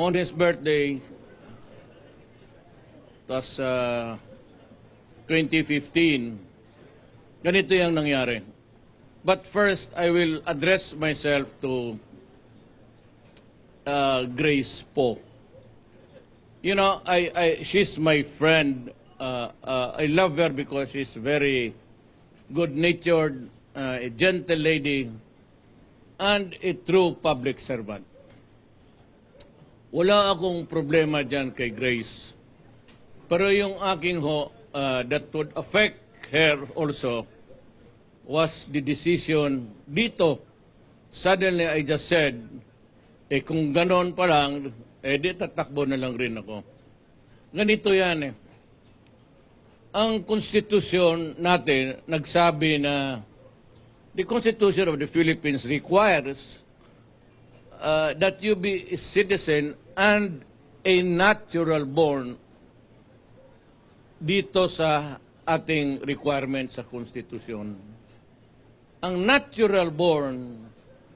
on his birthday, tas 2015, ganito yung nangyari. But first, I will address myself to Grace Po. You know, she's my friend. I love her because she's very good-natured, a gentle lady, and a true public servant. Wala akong problema dyan kay Grace. Pero yung aking that would affect her also was the decision dito. Suddenly, I just said, kung ganon pa lang, di tatakbo na lang rin ako. Ganito yan Ang konstitusyon natin nagsabi na the Constitution of the Philippines requires that you be a citizen and a natural born dito sa ating requirement sa konstitusyon. Ang natural born,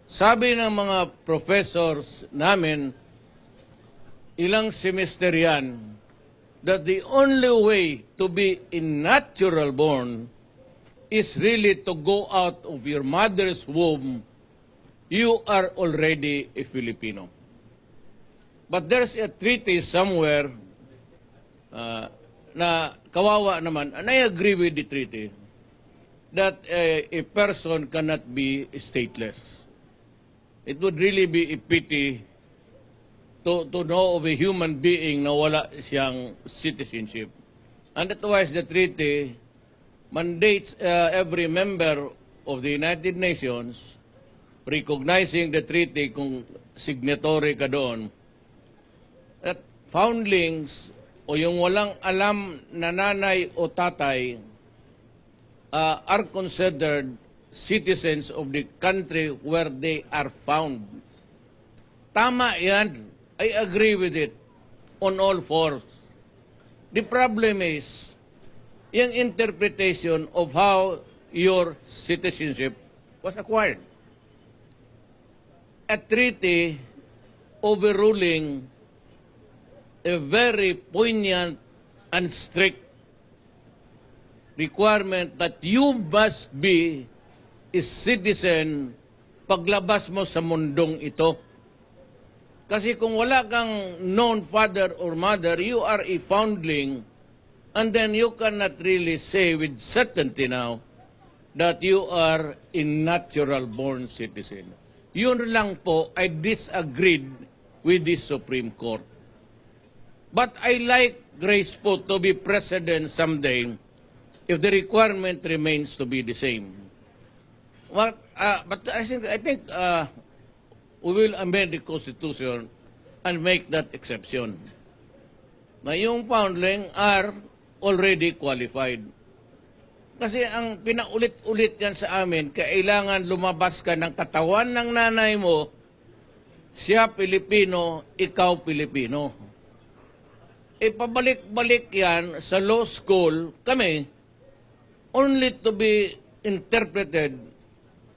sabi ng mga professors namin, ilang semester yan, that the only way to be a natural born is really to go out of your mother's womb. You are already a Filipino. But there's a treaty somewhere na kawawa naman, and I agree with the treaty, that a person cannot be stateless. It would really be a pity to know of a human being na wala siyang citizenship. And that's why the treaty mandates every member of the United Nations, recognizing the treaty kung signatory ka doon, that foundlings o yung walang alam na nanay o tatay are considered citizens of the country where they are found. Tama yan. I agree with it on all fours. The problem is yung interpretation of how your citizenship was acquired. A treaty overruling a very poignant and strict requirement that you must be a citizen paglabas mo sa mundong ito. Kasi kung wala kang known father or mother, you are a foundling, and then you cannot really say with certainty now that you are a natural-born citizen. Yun lang po, I disagreed with the Supreme Court. But I like Grace po to be president someday if the requirement remains to be the same. But I think we will amend the Constitution and make that exception. Na yung foundling are already qualified. Kasi ang pinaulit-ulit yan sa amin, kailangan lumabas ka ng katawan ng nanay mo, siya Pilipino, ikaw Pilipino. Pabalik-balik yan sa law school, kami, only to be interpreted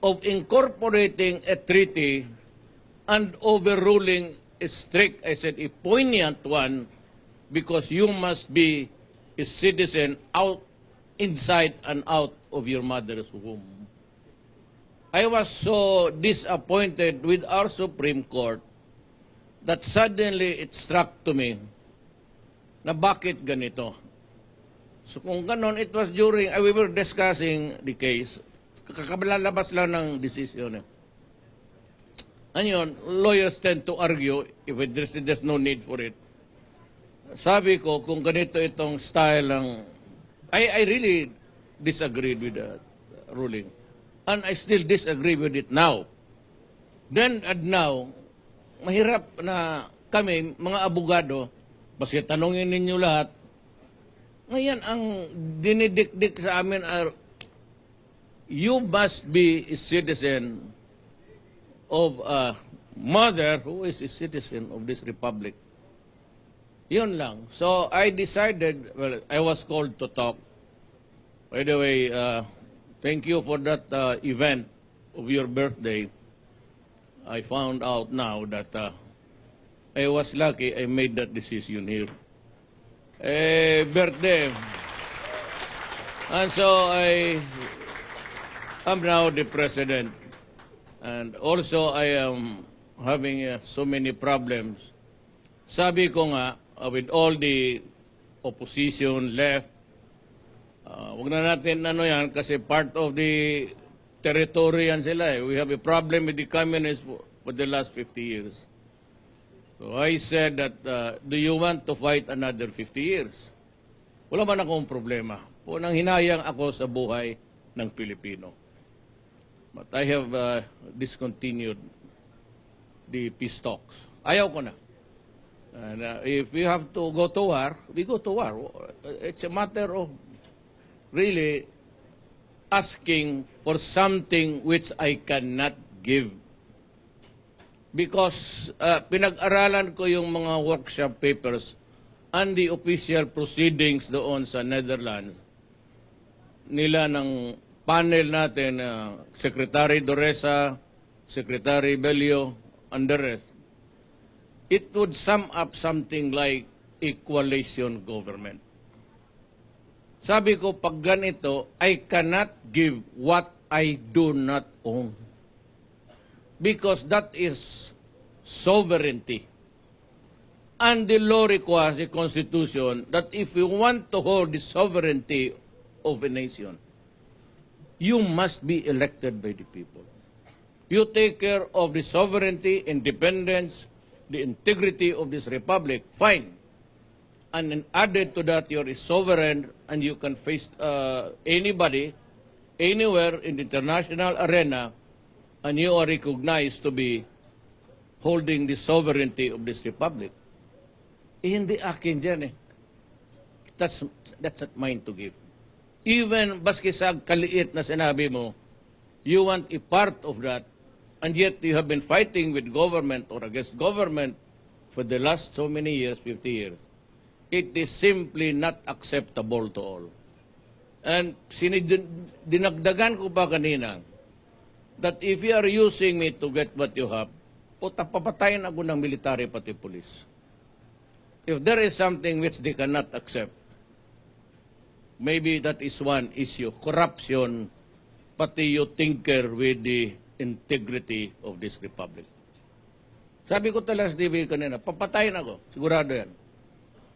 of incorporating a treaty and overruling a strict, I said, a poignant one, because you must be a citizen inside and out of your mother's womb. I was so disappointed with our Supreme Court that suddenly it struck to me na bakit ganito. So kung ganon, it was during, we were discussing the case, kakabalalabas lang ng decision. And yun, lawyers tend to argue if there's no need for it. Sabi ko, kung ganito itong style ng... I really disagreed with the ruling. And I still disagree with it now. Then and now, mahirap na kami, mga abogado, basta tanongin ninyo lahat, ngayon ang dinidikdik sa amin are, you must be a citizen of a mother who is a citizen of this republic. Yun lang. So I decided, well, I was called to talk. By the way, thank you for that event of your birthday. I found out now that I was lucky I made that decision here. Birthday. And so I am now the president. And also I am having so many problems. Sabi ko nga, with all the opposition left, wag na natin ano yan kasi part of the territory yan sila eh. We have a problem with the communists for the last 50 years. So I said that, do you want to fight another 50 years? Wala man akong problema. Punang hinayang ako sa buhay ng Pilipino. But I have discontinued the peace talks. Ayaw ko na. And if we have to go to war, we go to war. It's a matter of really asking for something which I cannot give. Because pinag-aralan ko yung mga workshop papers and the official proceedings doon sa Netherlands nila ng panel natin, Secretary Doresa, Secretary Bello, and the rest. It would sum up something like a coalition government. Sabi ko, pag ganito, I cannot give what I do not own. Because that is sovereignty. And the law requires a constitution that if you want to hold the sovereignty of a nation, you must be elected by the people. You take care of the sovereignty, independence, the integrity of this republic, fine. And then added to that, you're a sovereign and you can face anybody, anywhere in the international arena, and you are recognized to be holding the sovereignty of this republic. Hindi akin dyan eh. That's not mine to give. Even baski sa kaliit na sinabi mo, you want a part of that, and yet you have been fighting with government or against government for the last so many years, 50 years. It is simply not acceptable to all. And dinagdagan ko pa kanina that if you are using me to get what you have, papatayin ako ng military pati police. If there is something which they cannot accept, maybe that is one issue. Corruption, pati you tinker with the integrity of this republic. Sabi ko talaga sa TV kanina, papatayin ako. Sigurado yan.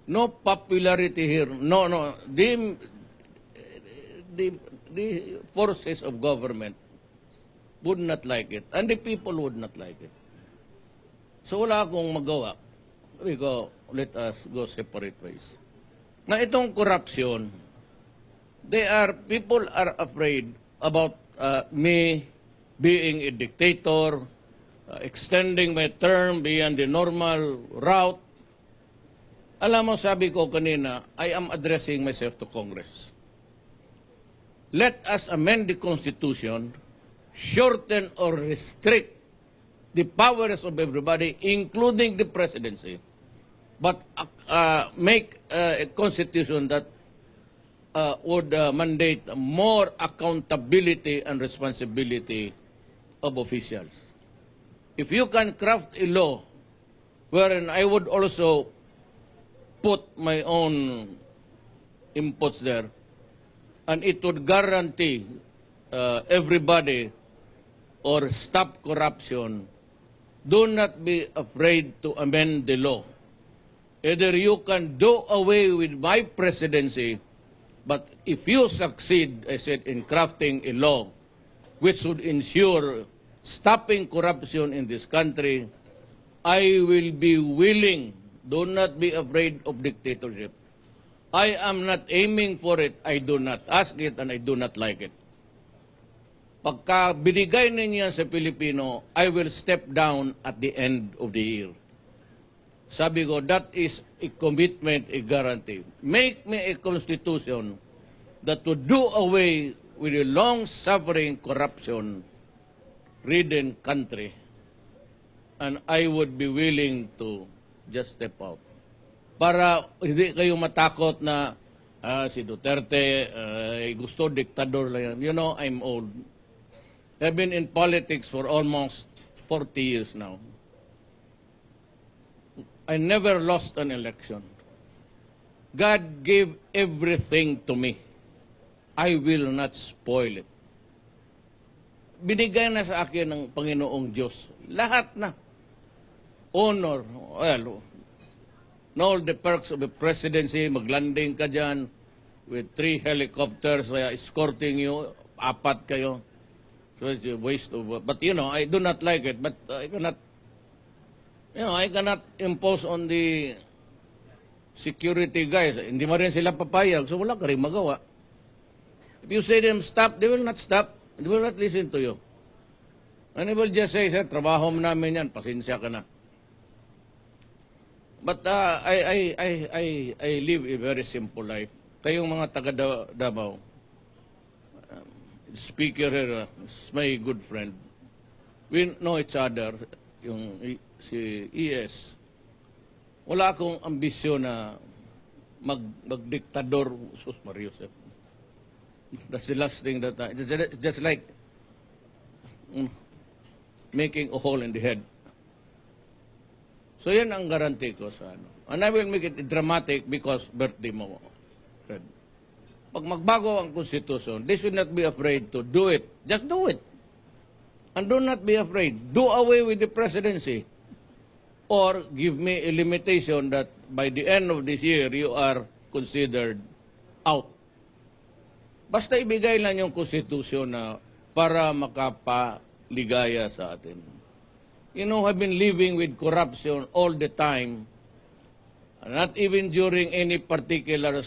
No popularity here. No. The forces of government would not like it. And the people would not like it. So wala akong magawa. Sabi ko, let us go separate ways. Na itong corruption, people are afraid about me being a dictator, extending my term beyond the normal route. Alam mo, sabi ko kanina, I am addressing myself to Congress. Let us amend the Constitution, shorten or restrict the powers of everybody, including the presidency, but make a Constitution that would mandate more accountability and responsibility of officials. If you can craft a law wherein I would also put my own inputs there, and it would guarantee everybody or stop corruption, do not be afraid to amend the law. Either you can do away with my presidency, but if you succeed, I said, in crafting a law which would ensure stopping corruption in this country, I will be willing. Do not be afraid of dictatorship. I am not aiming for it. I do not ask it and I do not like it. Pagka binigay ninyo sa Pilipino, I will step down at the end of the year. Sabi ko, that is a commitment, a guarantee. Make me a constitution that would do away with a long-suffering, corruption-ridden country. And I would be willing to just step out. Para hindi kayo matakot na si Duterte gusto diktador lang yan. You know, I'm old. I've been in politics for almost 40 years now. I never lost an election. God gave everything to me. I will not spoil it. Binigay na sa akin ng Panginoong Diyos. Lahat na. Honor. Well, all the perks of the presidency, maglanding ka dyan with 3 helicopters escorting you, 4 kayo. So it's a waste of, but I do not like it, but I cannot impose on the security guys. Hindi mo rin sila papayag, so wala ka rin magawa. If you say them stop, they will not stop. They will not listen to you. And they will just say, sir, trabaho mo namin yan, pasensya ka na. But I live a very simple life. Kayong mga taga Davao, speaker here is my good friend. We know each other, yung si ES. Wala akong ambisyon na magdiktador. Sus Marius. That's the last thing that it's just like making a hole in the head. So yan ang guarantee ko sa ano. And I will make it dramatic because birthday mo. Fred. Pag magbago ang Constitution, they should not be afraid to do it. Just do it. And do not be afraid. Do away with the presidency. Or give me a limitation that by the end of this year, you are considered out. Basta ibigay lang yung Constitution na para makapaligaya sa atin. You know, I've been living with corruption all the time. Not even during any particular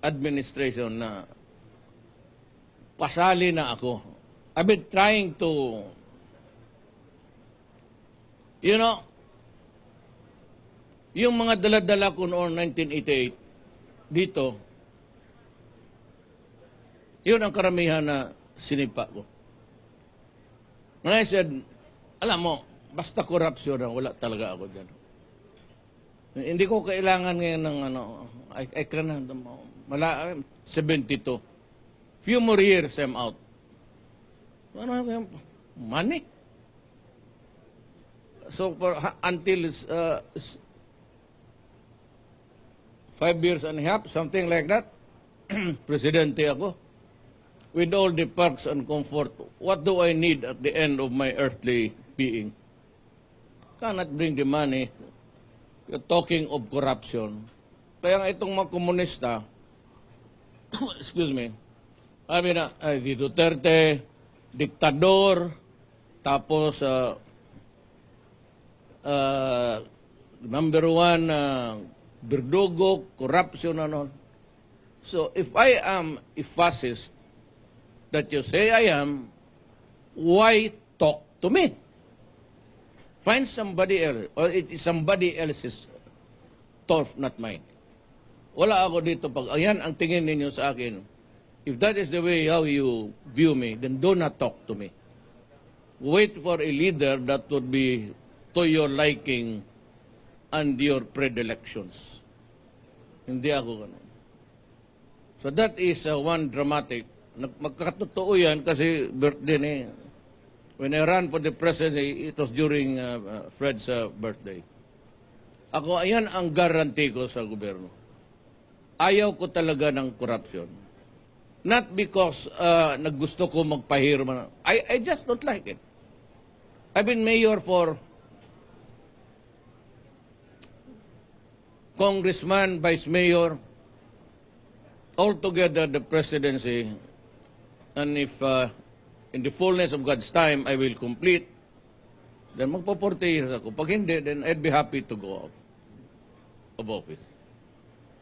administration na pasali na ako. I've been trying to, yung mga dala-dala ko noong 1988, dito, yun ang karamihan na sinipa ko. And I said, alam mo, basta corruption na, wala talaga ako dyan. Hindi ko kailangan ngayon ng I cannot, 72. Few more years, I'm out. Money. So, until 5 years and a half, something like that, presidente ako. With all the perks and comfort, what do I need at the end of my earthly being? Cannot bring the money. You're talking of corruption. Kaya nga itong mga komunista, excuse me, sabi na, di Duterte, diktador, tapos number 1, birdugo, corruption, ano. So if I am a fascist, that you say I am, why talk to me? Find somebody else, or it is somebody else's turf, not mine. Wala ako dito pag, ayan ang tingin ninyo sa akin. If that is the way how you view me, then do not talk to me. Wait for a leader that would be to your liking and your predilections. Hindi ako ganun. So that is one dramatic. Magkatotoo yan kasi birthday ni. When I ran for the presidency, it was during Fred's birthday. Ako, ayan ang guarantee ko sa gobyerno. Ayaw ko talaga ng corruption. Not because naggusto ko magpahirma. I just don't like it. I've been mayor for congressman, vice mayor, altogether the presidency. And if in the fullness of God's time, I will complete, then magpo-40 years ako. Pag hindi, then I'd be happy to go out of office.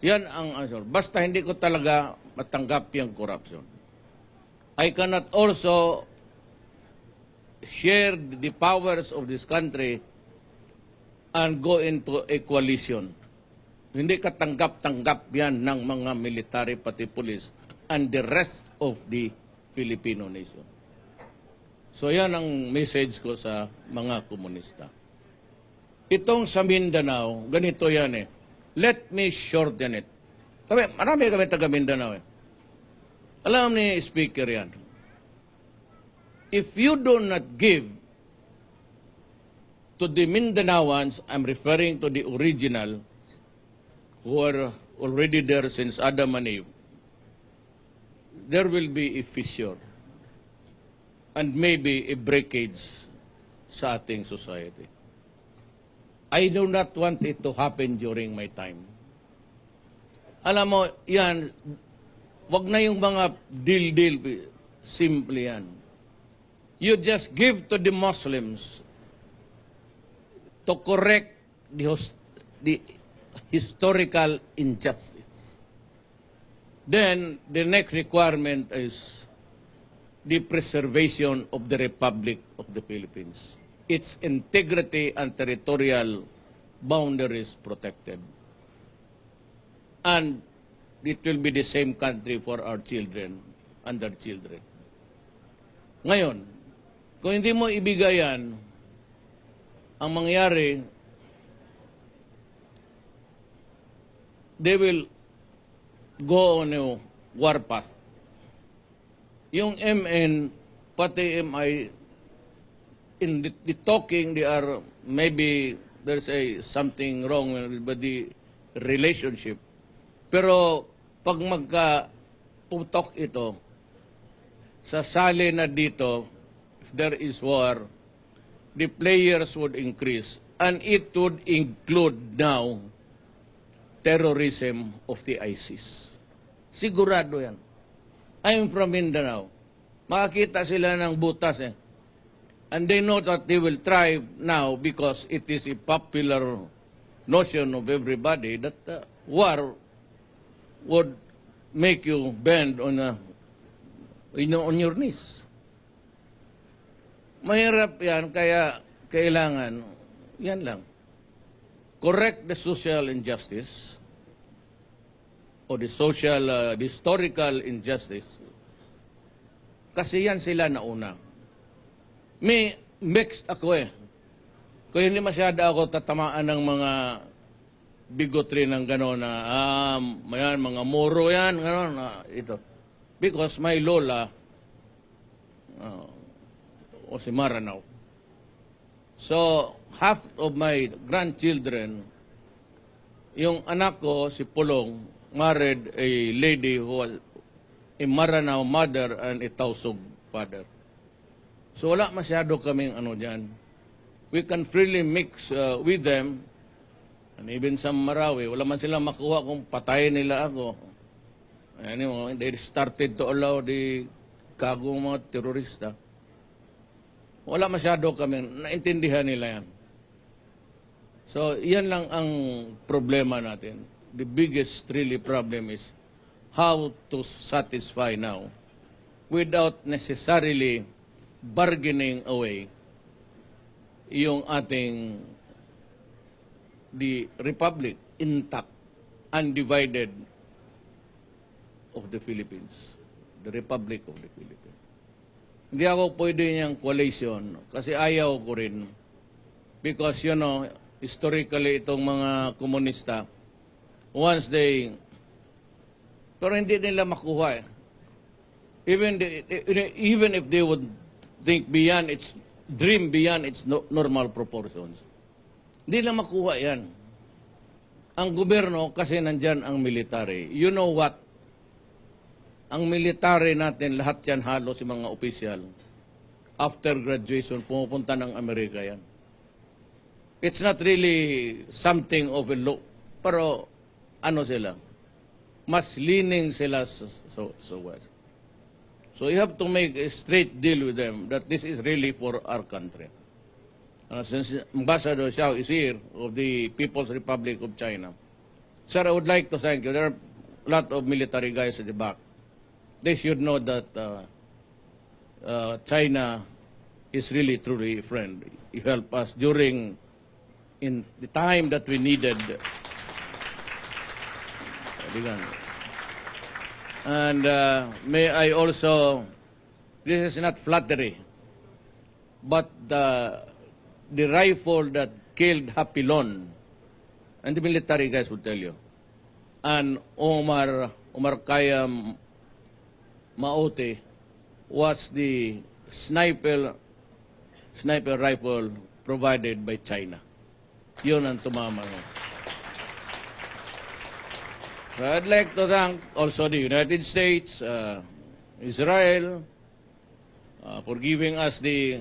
Yan ang answer. Basta hindi ko talaga matanggap yung corruption. I cannot also share the powers of this country and go into a coalition. Hindi katanggap-tanggap yan ng mga military pati police and the rest of the Filipino nation. So yan ang message ko sa mga komunista. Itong sa Mindanao, ganito yan eh. Let me shorten it. Marami kami taga Mindanao eh. Alam ni Speaker yan. If you do not give to to the Mindanaoans, I'm referring to the original, who are already there since Adam and Eve, there will be a fissure and maybe a breakage sa ating society. I do not want it to happen during my time. Alam mo, yan, wag na yung mga deal-deal, simple yan. You just give to the Muslims to correct the historical injustice. Then, the next requirement is the preservation of the Republic of the Philippines. Its integrity and territorial boundaries protected. And it will be the same country for our children and their children. Ngayon, kung hindi mo ibigay yan, ang mangyari, they will go on a warpath. Yung MN, pati MI, in the talking, they are, maybe there's something wrong with the relationship. Pero pag magka-putok ito, sasali na dito, if there is war, the players would increase. And it would include now terrorism of the ISIS. Sigurado yan. I'm from Mindanao. Makakita sila ng butas eh. And they know that they will thrive now because it is a popular notion of everybody that war would make you bend on your knees. Mahirap yan, kaya kailangan, yan lang. Correct the social injustice or the social, the historical injustice. Kasi yan sila nauna. May mixed ako eh. Kaya hindi masyado ako tatamaan ng mga bigotry ng gano'n na, yan, mga moro yan, gano'n, ito. Because my lola, o si Maranao. So, half of my grandchildren, yung anak ko, si Pulong, married a lady who was a Maranao mother and a Tausug father. So, wala masyado kaming ano dyan. We can freely mix with them. And even sa Marawi, wala man sila makuha kung patayin nila ako. Anyway, they started to allow the kagong mga terorista. Wala masyado kami, naintindihan nila yan. So, yan lang ang problema natin. The biggest really problem is how to satisfy now without necessarily bargaining away yung ating the Republic intact, undivided of the Philippines. The Republic of the Philippines. Hindi ako pwede niyang coalition kasi ayaw ko rin. Because, you know, historically itong mga komunista, once they, pero hindi nila makuha eh. Even if they would think beyond its, dream beyond its normal proportions, hindi na makuha yan. Ang gobyerno, kasi nandyan ang military. You know what? Ang military natin, lahat yan halos si mga opisyal. After graduation, pumupunta ng Amerika yan. It's not really something of a law. Pero, ano sila? Mas leaning sila sa West. So you have to make a straight deal with them that this is really for our country. Since Ambassador Xiao is here of the People's Republic of China. Sir, I would like to thank you. There are a lot of military guys at the back. They should know that China is really truly a friend. You help us during in the time that we needed. And may I also, this is not flattery, but the rifle that killed Hapilon, and the military guys will tell you, and Omar Kayam Maote was the sniper rifle provided by China. Yun ang tumama. So I'd like to thank also the United States, Israel, for giving us the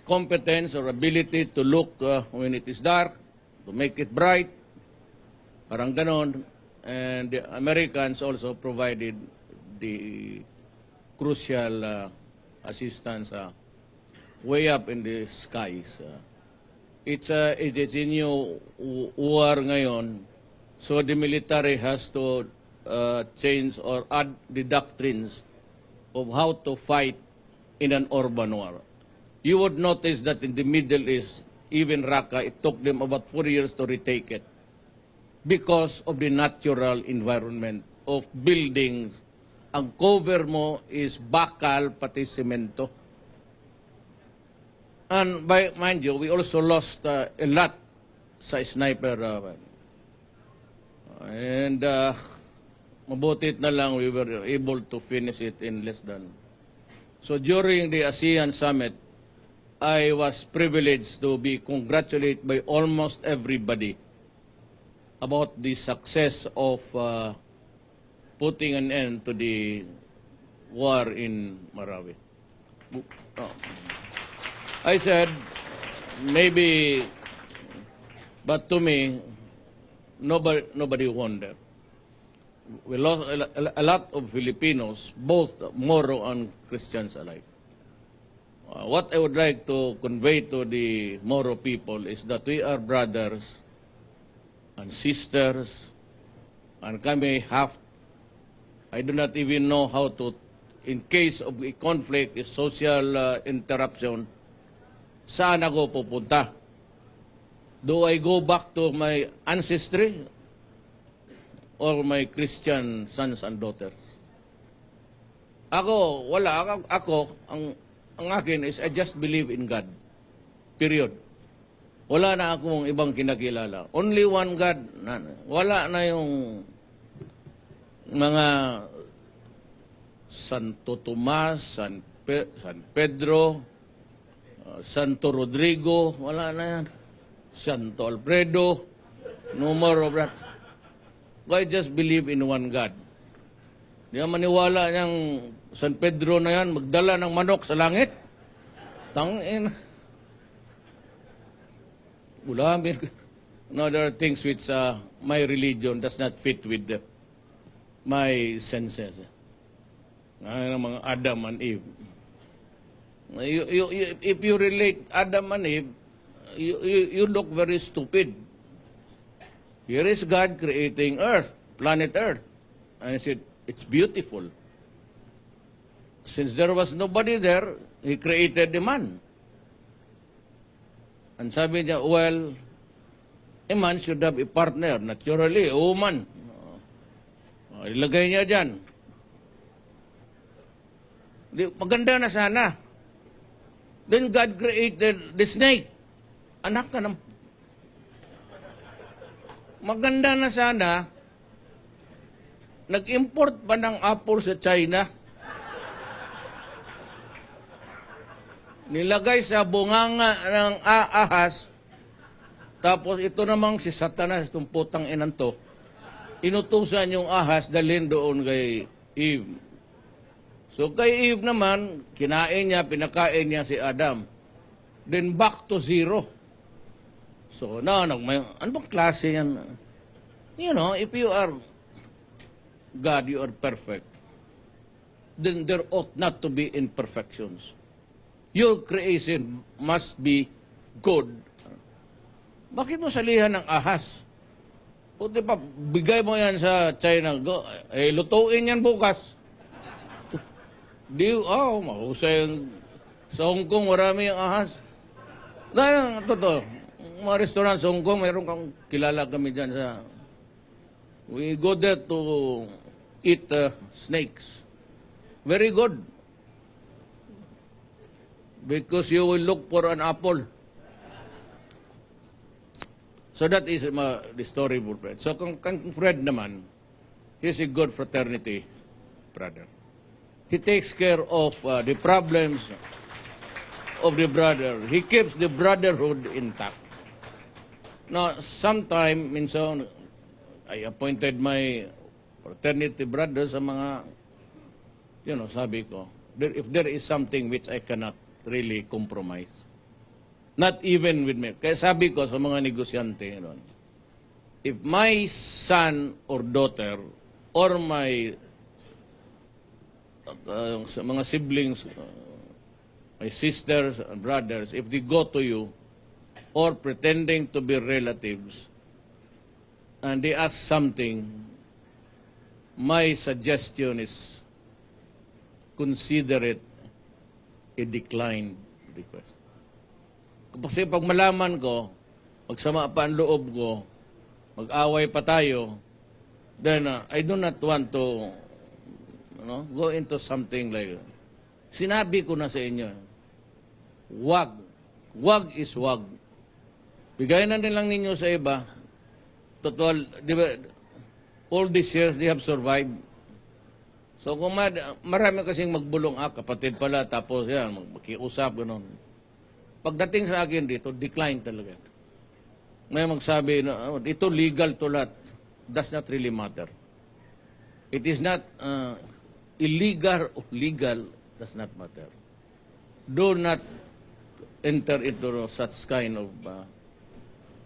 competence or ability to look when it is dark, to make it bright, parang ganon. And the Americans also provided the crucial assistance way up in the skies. It is a new war ngayon, so the military has to change or add the doctrines of how to fight in an urban war. You would notice that in the Middle East, even Raqqa, it took them about 4 years to retake it because of the natural environment of buildings. Ang cover mo is bakal pati semento. And mind you, we also lost a lot sa sniper. And mabutit na lang we were able to finish it in less than. So during the ASEAN summit, I was privileged to be congratulated by almost everybody about the success of putting an end to the war in Marawi. I said, maybe, but to me, nobody won that. We lost a lot of Filipinos, both Moro and Christians alike. What I would like to convey to the Moro people is that we are brothers and sisters, and kami half. I do not even know how to, in case of a conflict, a social interruption, saan ako pupunta? Do I go back to my ancestry or my Christian sons and daughters? Ako, wala. Ang akin is I just believe in God. Period. Wala na akong ibang kinakilala. Only one God. Wala na yung mga Santo Tomas, San Pedro, Santo Rodrigo, wala na yan. Santo Alfredo, no more of that. I just believe in one God. Di ka maniwala niyang San Pedro na yan, magdala ng manok sa langit. Tangin. Ulamin. No, there are things which my religion does not fit with my senses. Ng mga Adam and Eve. If you relate Adam and Eve, you look very stupid. Here is God creating Earth, planet Earth. And I said, it's beautiful. Since there was nobody there, He created the man. And sabi niya, well, a man should have a partner, naturally, a woman. Ilagay niya dyan. Maganda na sana. Then God created the snake. Anak ka ng... Maganda na sana. Nag-import pa ng apple sa China. Nilagay sa bunganga ng ahas. Tapos ito namang si Satanas, itong putang inan to, inutusan yung ahas dalhin doon kay Eve. So kay Eve naman, kinain niya, pinakain niya si Adam. Then back to zero. So ano bang klase yan? You know, if you are God, you are perfect. Then there ought not to be imperfections. Your creation must be good. Bakit mo salihan ng ahas? Puti pa, bigay mo yan sa China. Lutuin yan bukas. Mahusay sa Hong Kong, marami yung ahas. Dahil, totoo, mga restaurant sa Hong Kong, mayroon kang kilala kami dyan sa... We go there to eat snakes. Very good. Because you will look for an apple. So that is the story, Fred. So kung Fred naman, he's a good fraternity brother. He takes care of the problems of the brother. He keeps the brotherhood intact. Now, sometime, minsan, I appointed my fraternity brothers sa mga, sabi ko, if there is something which I cannot really compromise, not even with me. Kaya sabi ko sa mga negosyante, if my son or daughter or my mga siblings, my sisters and brothers, if they go to you or pretending to be relatives and they ask something, my suggestion is consider it a declined request. Kasi pag malaman ko, magsama pa ang loob ko, mag-away pa tayo, then I do not want to go into something like that. Sinabi ko na sa inyo, wag. Wag is wag. Bigay na nilang ninyo sa iba. Total, di ba, all these years they have survived. So kung marami kasing magbulong, kapatid pala, tapos yan, makiusap, gano'n. Pagdating sa akin dito, decline talaga. May magsabi na, ito legal to lahat. Does not really matter. It is not illegal or legal, does not matter. Do not enter into such kind of,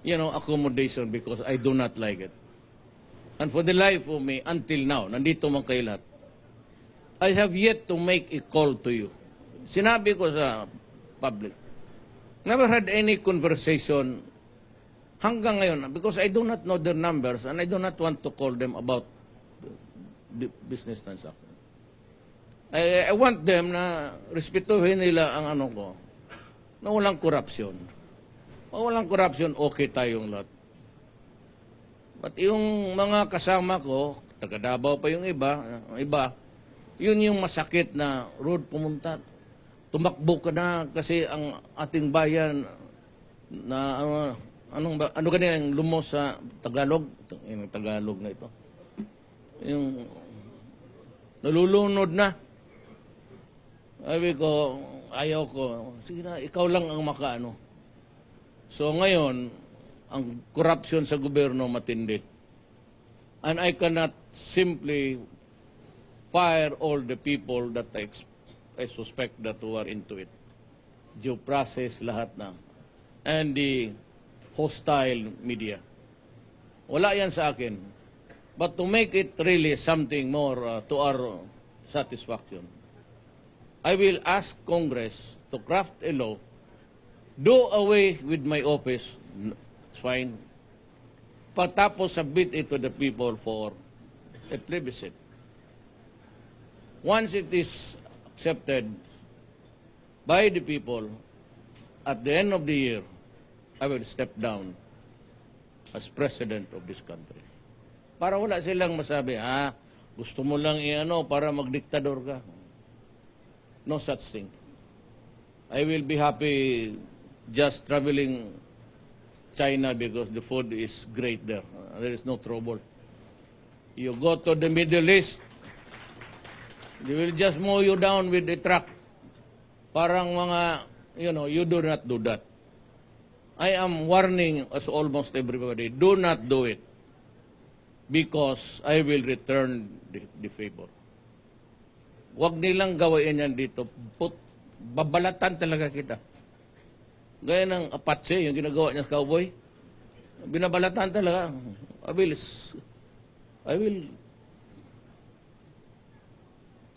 accommodation because I do not like it. And for the life of me, until now, nandito man kayo lahat, I have yet to make a call to you. Sinabi ko sa public, never had any conversation hanggang ngayon because I do not know their numbers and I do not want to call them about the business transaction. I want them na respetuhin nila ang ko, na walang korupsyon. Pag walang korupsyon, okay tayong lahat. But yung mga kasama ko, taga Davao pa yung iba, yun yung masakit na road pumunta. Tumakbo ka na kasi ang ating bayan na ano ganyan yung lumos sa Tagalog? Yung Tagalog na ito. Yung nalulunod na. Sabi ko, ayaw ko. Sige na, ikaw lang ang makaano. So ngayon, ang corruption sa gobyerno matindi. And I cannot simply fire all the people that I suspect that who are into it. Due process, lahat na. And the hostile media. Wala yan sa akin. But to make it really something more to our satisfaction, I will ask Congress to craft a law, do away with my office, it's fine, patapos submit it to the people for a plebiscite. Once it is accepted by the people, at the end of the year, I will step down as president of this country. Para wala silang masabi, gusto mo lang para magdiktador ka. No such thing. I will be happy just traveling China because the food is great there. There is no trouble. You go to the Middle East, they will just mow you down with a truck. Parang mga, you do not do that. I am warning as almost everybody, do not do it because I will return the favor. Huwag nilang gawain yan dito. Babalatan talaga kita. Gaya ng Apache, yung ginagawa niya sa cowboy. Binabalatan talaga. I will.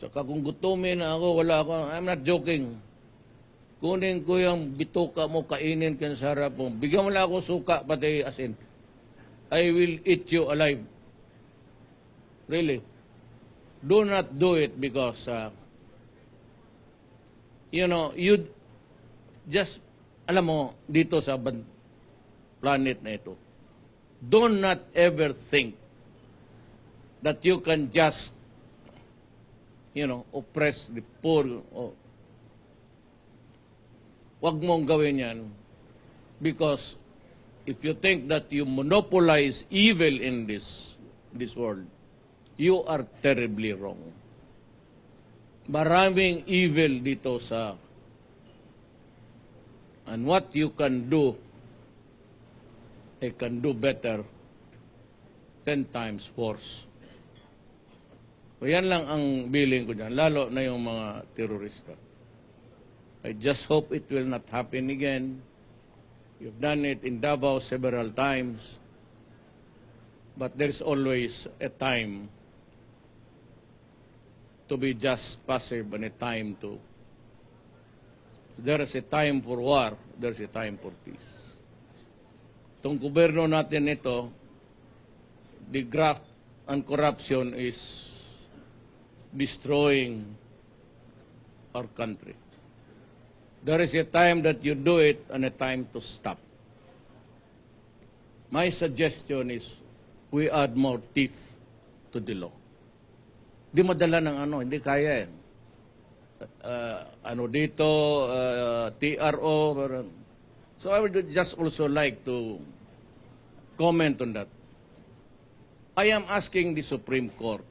Tsaka kung gutumin na ako, wala ako. I'm not joking. Kunin ko yung bituka mo, kainin ka sa harap mo. Bigyan mo lang ako suka, pati asin. I will eat you alive. Really. Do not do it because, you just, alam mo, dito sa planet na ito, do not ever think that you can just, oppress the poor. Huwag mong gawin yan because if you think that you monopolize evil in this world, you are terribly wrong. Maraming evil dito sa And what you can do, I can do better 10 times worse. So yan lang ang billing ko dyan, lalo na yung mga terorista. I just hope it will not happen again. You've done it in Davao several times. But there's always a time to be just passive and a time to... There is a time for war, there's a time for peace. Itong gobyerno natin ito, the graft and corruption is destroying our country. There is a time that you do it and a time to stop. My suggestion is we add more teeth to the law. Di madala ng ano, hindi kaya eh. Ano dito, TRO. So I would just also like to comment on that. I am asking the Supreme Court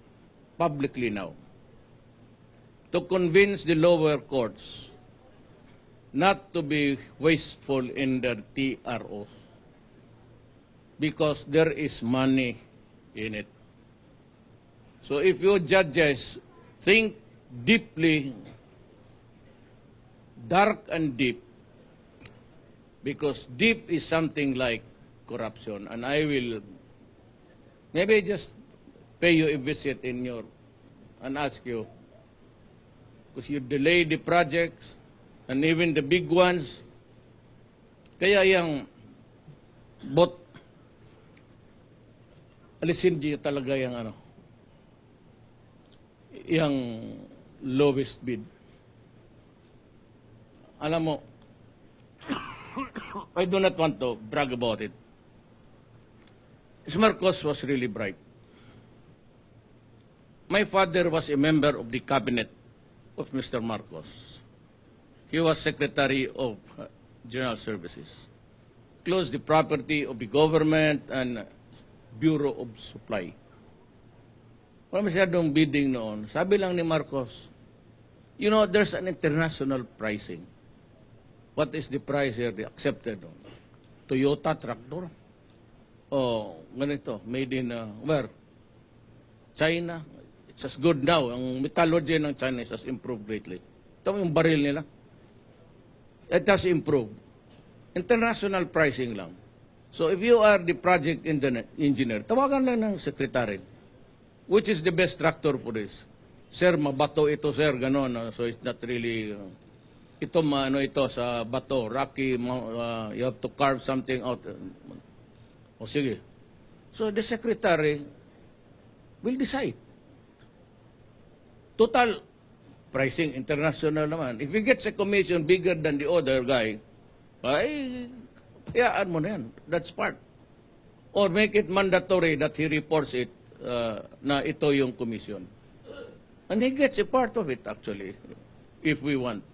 publicly now to convince the lower courts not to be wasteful in their TROs because there is money in it. So if you judges think deeply, dark and deep, because deep is something like corruption, and I will maybe just pay you a visit in your and ask you, because you delay the projects and even the big ones. Kaya yung alisin niyo talaga yung ano, yung lowest bid. Alam mo, I do not want to brag about it. Marcos was really bright. My father was a member of the cabinet of Mr. Marcos. He was Secretary of General Services. Closed the property of the government and Bureau of Supply. Wala masyadong bidding noon. Sabi lang ni Marcos, you know, there's an international pricing. What is the price here they accepted? Toyota tractor? Oh, ganito, made in, where? China. It's as good now. Ang metallurgy ng China has improved greatly. Ito yung baril nila. It has improved. International pricing lang. So if you are the project engineer, tawagan lang ng secretary. Which is the best tractor for this? Sir, mabato ito, sir, gano'n. So it's not really... ito ano ito sa bato, rocky, you have to carve something out. O sige. So the secretary will decide. Total pricing, international naman. If he gets a commission bigger than the other guy, ay, hayaan mo na yan. That's part. Or make it mandatory that he reports it na ito yung commission. And he gets a part of it actually, if we want.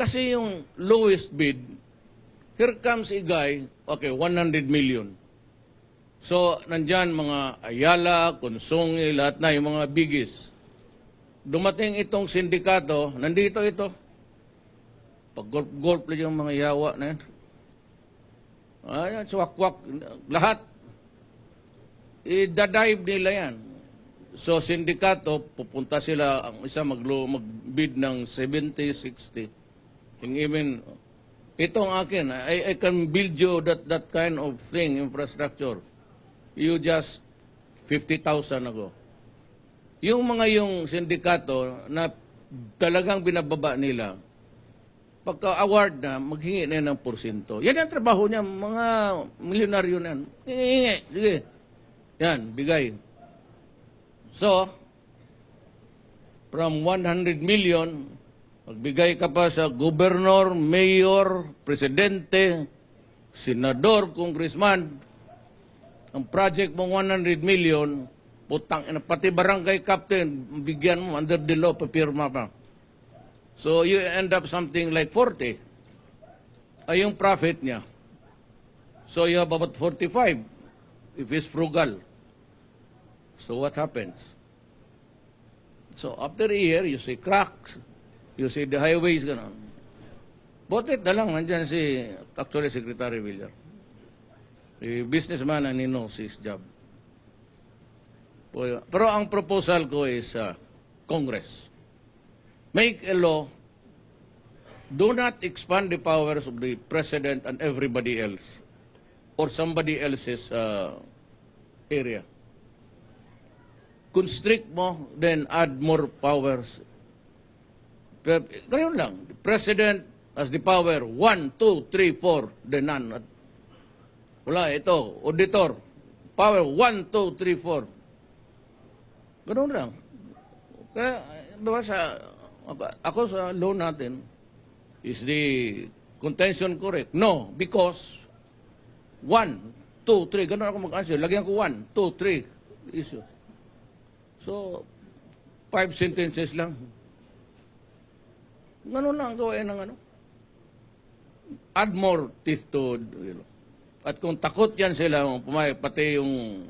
Kasi yung lowest bid, here comes a guy, okay, 100 million. So, nandyan mga Ayala, Consongi, lahat na, yung mga biggies. Dumating itong sindikato, nandito ito. Pag golf-golf lang yung mga yawa na yan. Ayan, swak-wak, lahat. I-dive nila yan. So, sindikato, pupunta sila, ang isa mag-bid ng 70, 60. And even, itong akin, I can build you that kind of thing, infrastructure. You just 50,000 ago. Yung mga yung sindikato na talagang binababa nila, pagka-award na, maghingi na ng porsyento. Yan ang trabaho niya, mga milyonaryo na yan. Hingi, sige. Yan, bigay. So, from 100 million, magbigay ka pa sa gobernador, mayor, presidente, senador, congressman, ang project mong 100 million, putang, pati barangay captain, bigyan mo, under the law, papirma pa. So, you end up something like 40. Ay yung profit niya. So, you have about 45 if he's frugal. So, what happens? So, after a year, you see cracks. You see the highways, gano'n. Botet na lang, nandyan si, actually, Secretary Villar. A businessman and he knows his job. Pero ang proposal ko is Congress. Make a law. Do not expand the powers of the President and everybody else or somebody else's area. Constrict mo, then add more powers. Pero, ganyan lang. The President has the power 1, 2, 3, 4, then none. Wala, ito, auditor. Power 1, 2, 3, 4. Ganun lang. Kaya, diba ako sa law natin, is the contention correct? No, because 1, 2, 3, ganun ako mag-answer. Lagyan ko 1, 2, 3 issues. So, 5 sentences lang. Ganun lang gawin ng ano. Add more teeth to, at kung takot yan sila, pati yung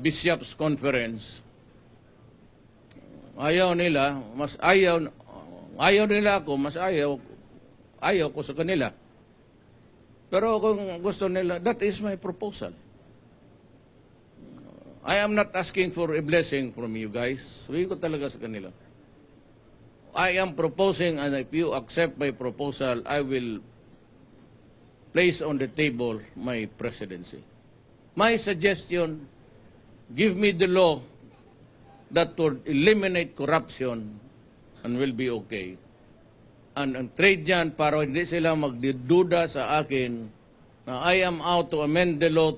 Bishops Conference, ayaw nila, ayaw nila ako, mas ayaw ko sa kanila. Pero kung gusto nila, that is my proposal. I am not asking for a blessing from you guys. Sabihin ko talaga sa kanila. I am proposing, and if you accept my proposal, I will place on the table my presidency. My suggestion, give me the law that would eliminate corruption and will be okay. And ang trade yan para hindi sila magduda sa akin na I am out to amend the law